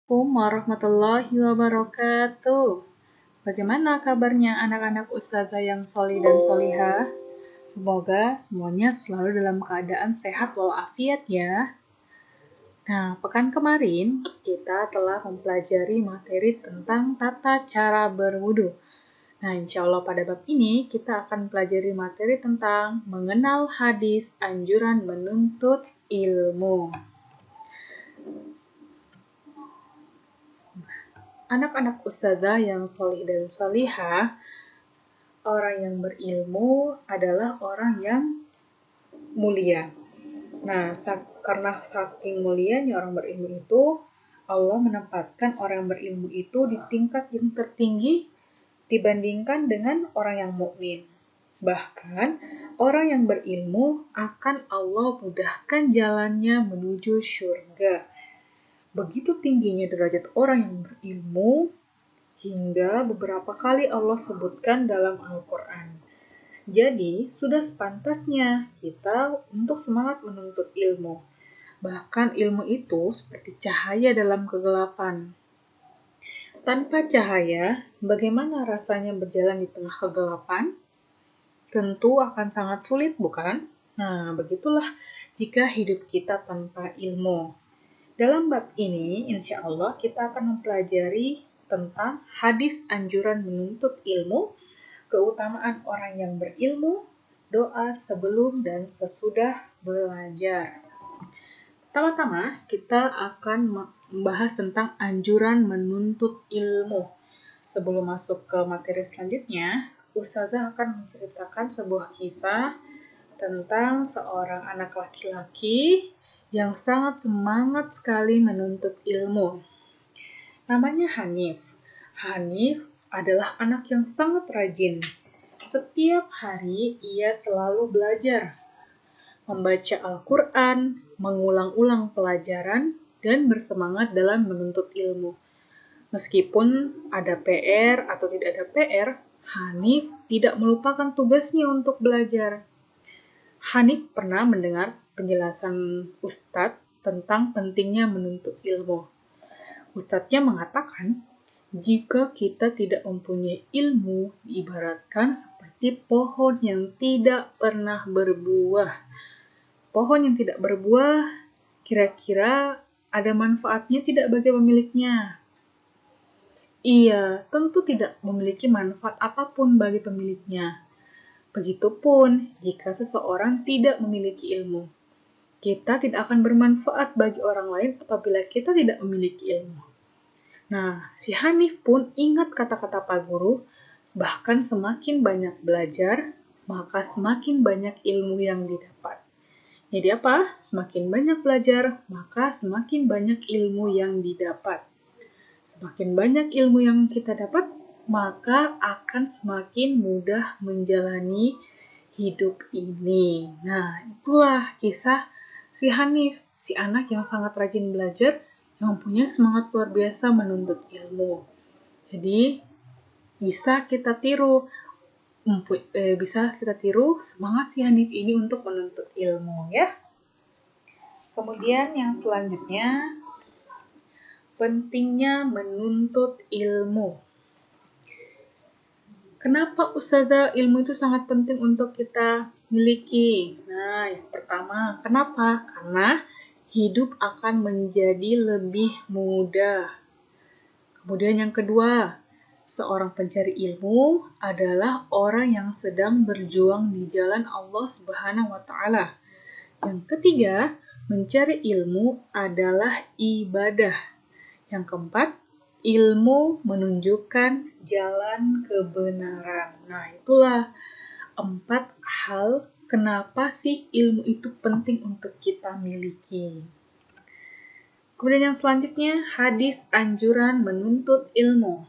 Assalamualaikum warahmatullahi wabarakatuh. Bagaimana kabarnya anak-anak ustazah yang solih dan solihah? Semoga semuanya selalu dalam keadaan sehat walafiat ya. Nah, pekan kemarin kita telah mempelajari materi tentang tata cara berwudu. Nah, insya Allah pada bab ini kita akan pelajari materi tentang mengenal hadis anjuran menuntut ilmu. Anak-anak ustazah yang solih dan solihah, orang yang berilmu adalah orang yang mulia. Nah, karena saking mulianya orang berilmu itu, Allah menempatkan orang yang berilmu itu di tingkat yang tertinggi dibandingkan dengan orang yang mukmin. Bahkan, orang yang berilmu akan Allah mudahkan jalannya menuju surga. Begitu tingginya derajat orang yang berilmu, hingga beberapa kali Allah sebutkan dalam Al-Quran. Jadi, sudah sepantasnya kita untuk semangat menuntut ilmu. Bahkan ilmu itu seperti cahaya dalam kegelapan. Tanpa cahaya, bagaimana rasanya berjalan di tengah kegelapan? Tentu akan sangat sulit, bukan? Nah, begitulah jika hidup kita tanpa ilmu. Dalam bab ini, insya Allah kita akan mempelajari tentang hadis anjuran menuntut ilmu, keutamaan orang yang berilmu, doa sebelum dan sesudah belajar. Pertama-tama, kita akan membahas tentang anjuran menuntut ilmu. Sebelum masuk ke materi selanjutnya, Ustazah akan menceritakan sebuah kisah tentang seorang anak laki-laki yang sangat semangat sekali menuntut ilmu. Namanya Hanif. Hanif adalah anak yang sangat rajin. Setiap hari ia selalu belajar, membaca Al-Quran, mengulang-ulang pelajaran, dan bersemangat dalam menuntut ilmu. Meskipun ada PR atau tidak ada PR, Hanif tidak melupakan tugasnya untuk belajar. Hanif pernah mendengar penjelasan Ustadz tentang pentingnya menuntut ilmu. Ustadznya mengatakan, jika kita tidak mempunyai ilmu, diibaratkan seperti pohon yang tidak pernah berbuah. Pohon yang tidak berbuah, kira-kira ada manfaatnya tidak bagi pemiliknya? Iya, tentu tidak memiliki manfaat apapun bagi pemiliknya. Begitupun jika seseorang tidak memiliki ilmu. Kita tidak akan bermanfaat bagi orang lain apabila kita tidak memiliki ilmu. Nah, si Hanif pun ingat kata-kata Pak Guru, bahkan semakin banyak belajar, maka semakin banyak ilmu yang didapat. Jadi apa? Semakin banyak belajar, maka semakin banyak ilmu yang didapat. Semakin banyak ilmu yang kita dapat, maka akan semakin mudah menjalani hidup ini. Nah, itulah kisah si Hanif, si anak yang sangat rajin belajar, yang punya semangat luar biasa menuntut ilmu. Jadi, bisa kita tiru semangat si Hanif ini untuk menuntut ilmu ya. Kemudian yang selanjutnya, pentingnya menuntut ilmu. Kenapa Ustazah ilmu itu sangat penting untuk kita miliki? Nah, yang pertama, kenapa? Karena hidup akan menjadi lebih mudah. Kemudian yang kedua, seorang pencari ilmu adalah orang yang sedang berjuang di jalan Allah Subhanahu wa Ta'ala. Yang ketiga, mencari ilmu adalah ibadah. Yang keempat, ilmu menunjukkan jalan kebenaran. Nah, itulah 4 hal kenapa sih ilmu itu penting untuk kita miliki. Kemudian yang selanjutnya, hadis anjuran menuntut ilmu.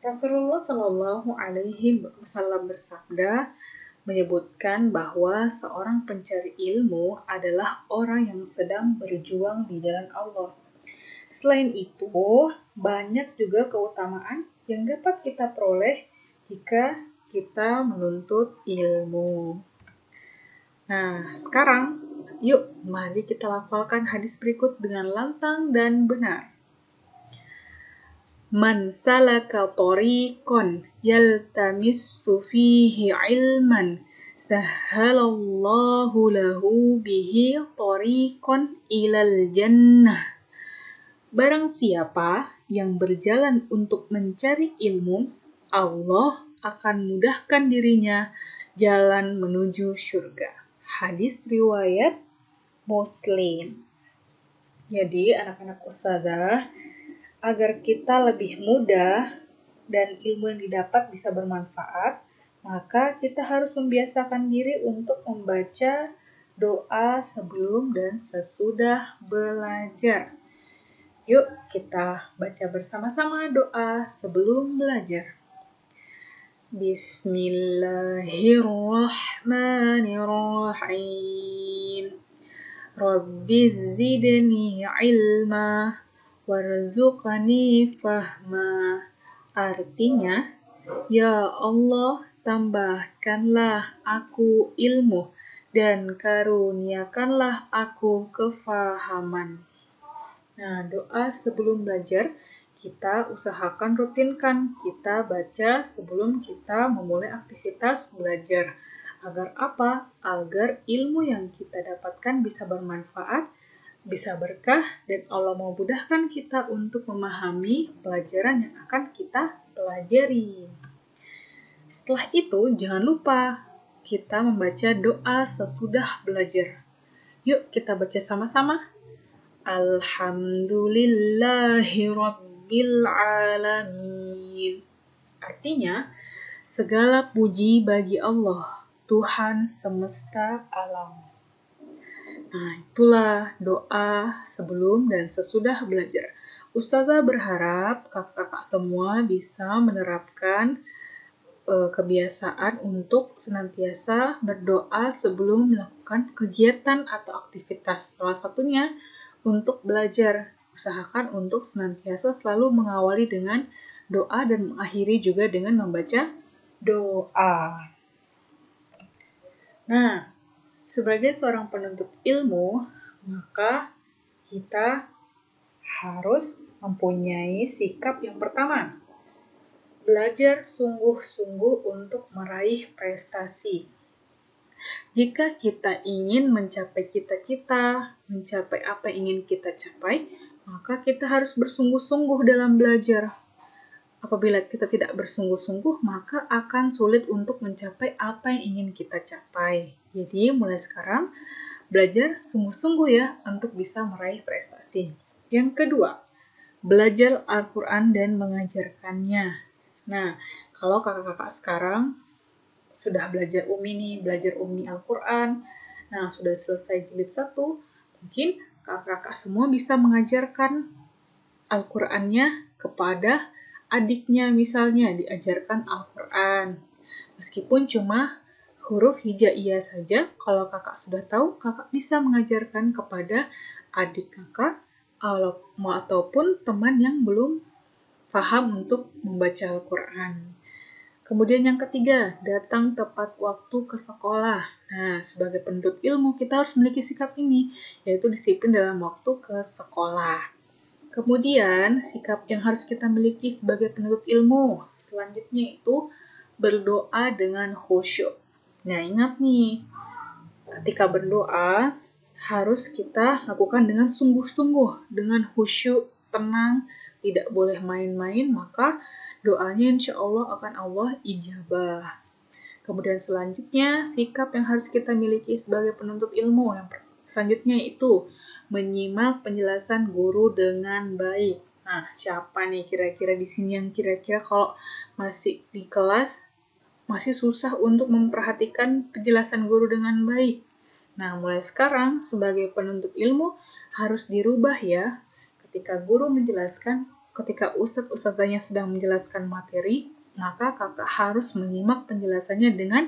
Rasulullah Shallallahu Alaihi Wasallam bersabda, menyebutkan bahwa seorang pencari ilmu adalah orang yang sedang berjuang di jalan Allah. Selain itu, banyak juga keutamaan yang dapat kita peroleh jika kita menuntut ilmu. Nah, sekarang yuk mari kita lafalkan hadis berikut dengan lantang dan benar. Man salaka tariqan yaltamisu fihi ilman sahhalallahu lahu bihi tariqan ilal jannah. Barang siapa yang berjalan untuk mencari ilmu, Allah akan mudahkan dirinya jalan menuju surga. Hadis riwayat Muslim. Jadi anak-anak ustazah, agar kita lebih mudah dan ilmu yang didapat bisa bermanfaat, maka kita harus membiasakan diri untuk membaca doa sebelum dan sesudah belajar. Yuk kita baca bersama-sama doa sebelum belajar. Bismillahirrahmanirrahim. Rabbi zidni ilma warzuqni fahma. Artinya, ya Allah, tambahkanlah aku ilmu dan karuniakanlah aku kefahaman. Nah, doa sebelum belajar kita usahakan rutinkan. Kita baca sebelum kita memulai aktivitas belajar. Agar apa? Agar ilmu yang kita dapatkan bisa bermanfaat, bisa berkah, dan Allah memudahkan kita untuk memahami pelajaran yang akan kita pelajari. Setelah itu, jangan lupa kita membaca doa sesudah belajar. Yuk kita baca sama-sama. Alhamdulillahi Rabbil Alamin. Artinya, segala puji bagi Allah, Tuhan semesta alam. Nah, itulah doa sebelum dan sesudah belajar. Ustazah berharap kakak-kakak semua bisa menerapkan kebiasaan untuk senantiasa berdoa sebelum melakukan kegiatan atau aktivitas. Salah satunya untuk belajar. Usahakan untuk senantiasa selalu mengawali dengan doa dan mengakhiri juga dengan membaca doa. Nah, sebagai seorang penuntut ilmu, maka kita harus mempunyai sikap yang pertama. Belajar sungguh-sungguh untuk meraih prestasi. Jika kita ingin mencapai cita-cita, mencapai apa yang ingin kita capai, maka kita harus bersungguh-sungguh dalam belajar. Apabila kita tidak bersungguh-sungguh, maka akan sulit untuk mencapai apa yang ingin kita capai. Jadi, mulai sekarang, belajar sungguh-sungguh ya untuk bisa meraih prestasi. Yang kedua, belajar Al-Quran dan mengajarkannya. Nah, kalau kakak-kakak sekarang sudah belajar belajar Umi Al-Quran, nah sudah selesai jilid 1, mungkin kakak-kakak semua bisa mengajarkan Al-Qurannya kepada adiknya, misalnya diajarkan Al-Quran. Meskipun cuma huruf hijaiyah saja, kalau kakak sudah tahu, kakak bisa mengajarkan kepada adik kakak ataupun teman yang belum paham untuk membaca Al-Quran. Kemudian yang ketiga, datang tepat waktu ke sekolah. Nah, sebagai penuntut ilmu, kita harus memiliki sikap ini, yaitu disiplin dalam waktu ke sekolah. Kemudian, sikap yang harus kita miliki sebagai penuntut ilmu, selanjutnya itu berdoa dengan khusyuk. Nah, ingat nih, ketika berdoa, harus kita lakukan dengan sungguh-sungguh, dengan khusyuk, tenang, tidak boleh main-main, maka doanya insya Allah akan Allah ijabah. Kemudian selanjutnya, sikap yang harus kita miliki sebagai penuntut ilmu. Yang selanjutnya itu menyimak penjelasan guru dengan baik. Nah, siapa nih kira-kira di sini yang kira-kira kalau masih di kelas masih susah untuk memperhatikan penjelasan guru dengan baik? Nah, mulai sekarang sebagai penuntut ilmu harus dirubah ya. Ketika guru menjelaskan, ketika ustadz-ustadzanya sedang menjelaskan materi, maka kakak harus menyimak penjelasannya dengan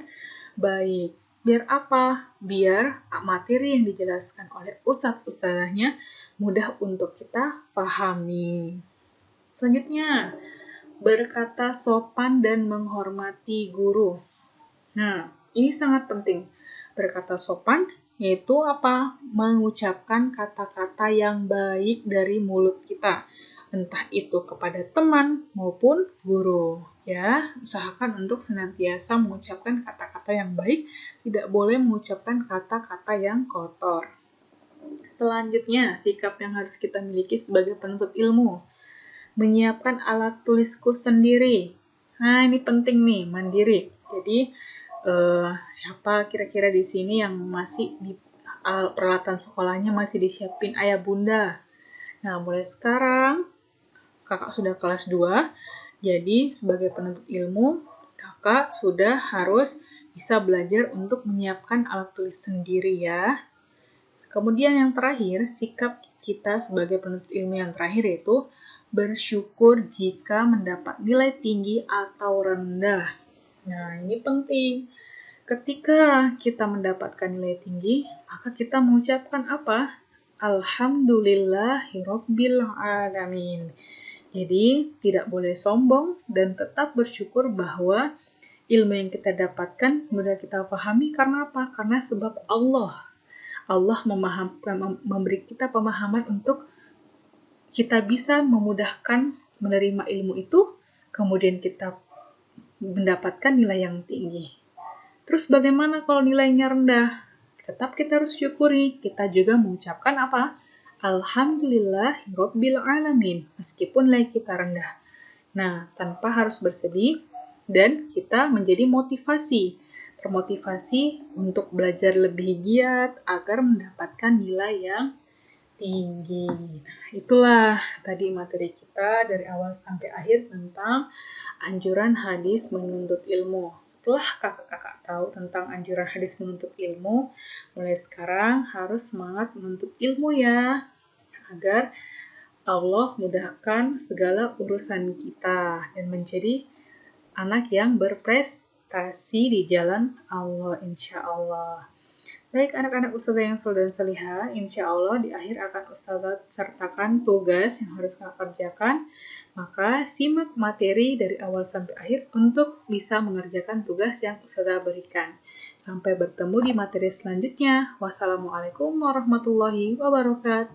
baik. Biar apa? Biar materi yang dijelaskan oleh ustadz-ustadzanya mudah untuk kita pahami. Selanjutnya, berkata sopan dan menghormati guru. Nah, ini sangat penting. Berkata sopan yaitu apa? Mengucapkan kata-kata yang baik dari mulut kita. entah itu kepada teman maupun guru. Ya, usahakan untuk senantiasa mengucapkan kata-kata yang baik, tidak boleh mengucapkan kata-kata yang kotor. Selanjutnya, sikap yang harus kita miliki sebagai penuntut ilmu. Menyiapkan alat tulisku sendiri. Nah, ini penting nih, mandiri. Jadi, siapa kira-kira di sini yang masih di peralatan sekolahnya masih disiapin ayah bunda? Nah, mulai sekarang kakak sudah kelas 2, jadi sebagai penuntut ilmu, kakak sudah harus bisa belajar untuk menyiapkan alat tulis sendiri ya. Kemudian yang terakhir, sikap kita sebagai penuntut ilmu yang terakhir yaitu bersyukur jika mendapat nilai tinggi atau rendah. Nah, ini penting. Ketika kita mendapatkan nilai tinggi, maka kita mengucapkan apa? Alhamdulillahirabbil alamin. Jadi, tidak boleh sombong dan tetap bersyukur bahwa ilmu yang kita dapatkan mudah kita pahami karena apa? Karena sebab Allah. Allah memberi kita pemahaman untuk kita bisa memudahkan menerima ilmu itu, kemudian kita mendapatkan nilai yang tinggi. Terus bagaimana kalau nilainya rendah? Tetap kita harus syukuri. Kita juga mengucapkan apa? Alhamdulillahirabbil alamin, meskipun nilai kita rendah. Nah, tanpa harus bersedih dan kita menjadi termotivasi untuk belajar lebih giat agar mendapatkan nilai yang tinggi. Nah, itulah tadi materi kita dari awal sampai akhir tentang anjuran hadis menuntut ilmu. Setelah kakak-kakak tahu tentang anjuran hadis menuntut ilmu, mulai sekarang harus semangat menuntut ilmu ya, agar Allah mudahkan segala urusan kita dan menjadi anak yang berprestasi di jalan Allah, insya Allah. Baik anak-anak ustazah yang soleh dan salihah, insya Allah di akhir akan ustazah sertakan tugas yang harus kalian kerjakan. Maka simak materi dari awal sampai akhir untuk bisa mengerjakan tugas yang ustazah berikan. Sampai bertemu di materi selanjutnya. Wassalamualaikum warahmatullahi wabarakatuh.